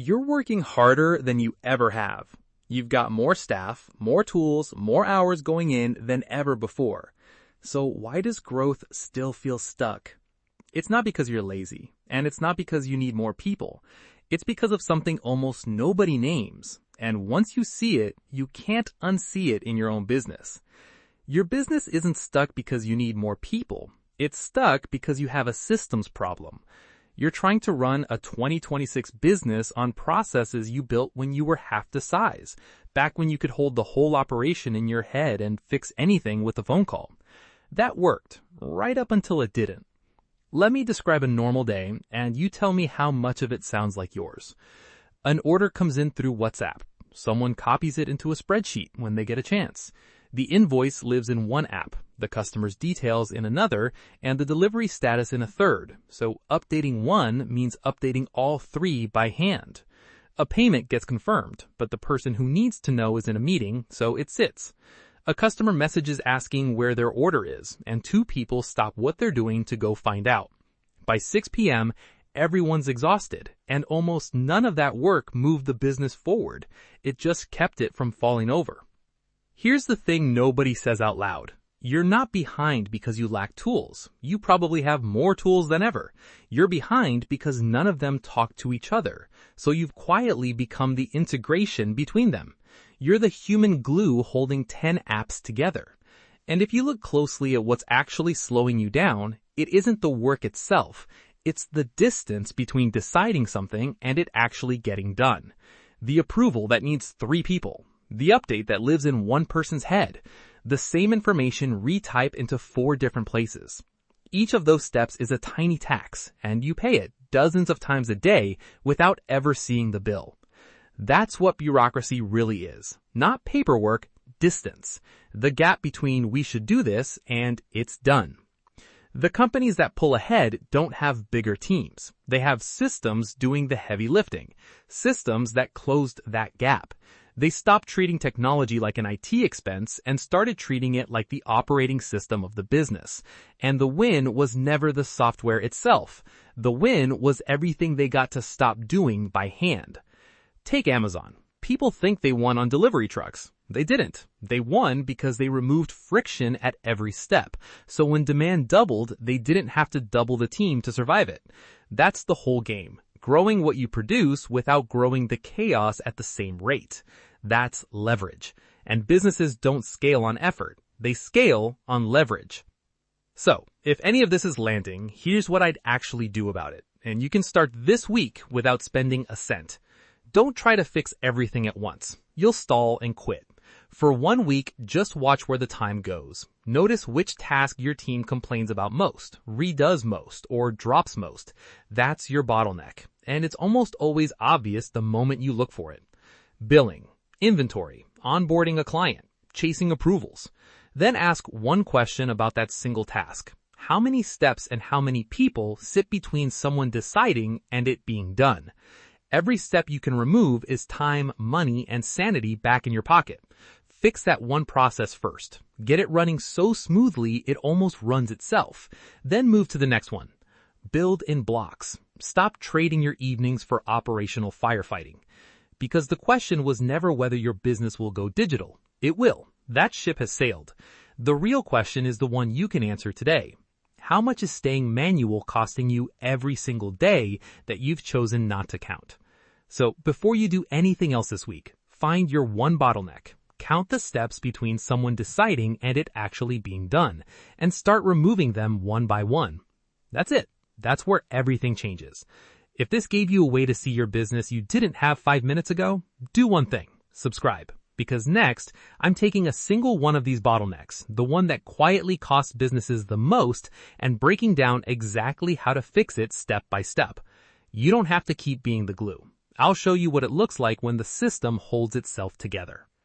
You're working harder than you ever have. You've got more staff, more tools, more hours going in than ever before. So why does growth still feel stuck? It's not because you're lazy, and it's not because you need more people. It's because of something almost nobody names. And once you see it, you can't unsee it in your own business. Your business isn't stuck because you need more people. It's stuck because you have a systems problem. You're trying to run a 2026 business on processes you built when you were half the size, back when you could hold the whole operation in your head and fix anything with a phone call. That worked, right up until it didn't. Let me describe a normal day, and you tell me how much of it sounds like yours. An order comes in through WhatsApp. Someone copies it into a spreadsheet when they get a chance. The invoice lives in one app, the customer's details in another, and the delivery status in a third. So updating one means updating all three by hand. A payment gets confirmed, but the person who needs to know is in a meeting, so it sits. A customer messages asking where their order is, and two people stop what they're doing to go find out. By 6 p.m., everyone's exhausted, and almost none of that work moved the business forward. It just kept it from falling over. Here's the thing nobody says out loud. You're not behind because you lack tools. You probably have more tools than ever. You're behind because none of them talk to each other. So you've quietly become the integration between them. You're the human glue holding 10 apps together. And if you look closely at what's actually slowing you down, it isn't the work itself. It's the distance between deciding something and it actually getting done. The approval that needs 3 people. The update that lives in one person's head. The same information retyped into 4 different places. Each of those steps is a tiny tax, and you pay it dozens of times a day without ever seeing the bill. That's what bureaucracy really is. Not paperwork, distance. The gap between we should do this and it's done. The companies that pull ahead don't have bigger teams. They have systems doing the heavy lifting. Systems that closed that gap. They stopped treating technology like an IT expense and started treating it like the operating system of the business. And the win was never the software itself. The win was everything they got to stop doing by hand. Take Amazon. People think they won on delivery trucks. They didn't. They won because they removed friction at every step. So when demand doubled, they didn't have to double the team to survive it. That's the whole game. Growing what you produce without growing the chaos at the same rate. That's leverage. And businesses don't scale on effort. They scale on leverage. So, if any of this is landing, here's what I'd actually do about it. And you can start this week without spending a cent. Don't try to fix everything at once. You'll stall and quit. For 1 week, just watch where the time goes. Notice which task your team complains about most, redoes most, or drops most. That's your bottleneck. And it's almost always obvious the moment you look for it. Billing, inventory, onboarding a client, chasing approvals. Then ask one question about that single task. How many steps and how many people sit between someone deciding and it being done? Every step you can remove is time, money, and sanity back in your pocket. Fix that one process first. Get it running so smoothly it almost runs itself. Then move to the next one. Build in blocks. Stop trading your evenings for operational firefighting. Because the question was never whether your business will go digital. It will. That ship has sailed. The real question is the one you can answer today. How much is staying manual costing you every single day that you've chosen not to count? So before you do anything else this week, find your one bottleneck. Count the steps between someone deciding and it actually being done, and start removing them one by one. That's it. That's where everything changes. If this gave you a way to see your business you didn't have 5 minutes ago, do one thing. Subscribe. Because next, I'm taking a single one of these bottlenecks, the one that quietly costs businesses the most, and breaking down exactly how to fix it step by step. You don't have to keep being the glue. I'll show you what it looks like when the system holds itself together.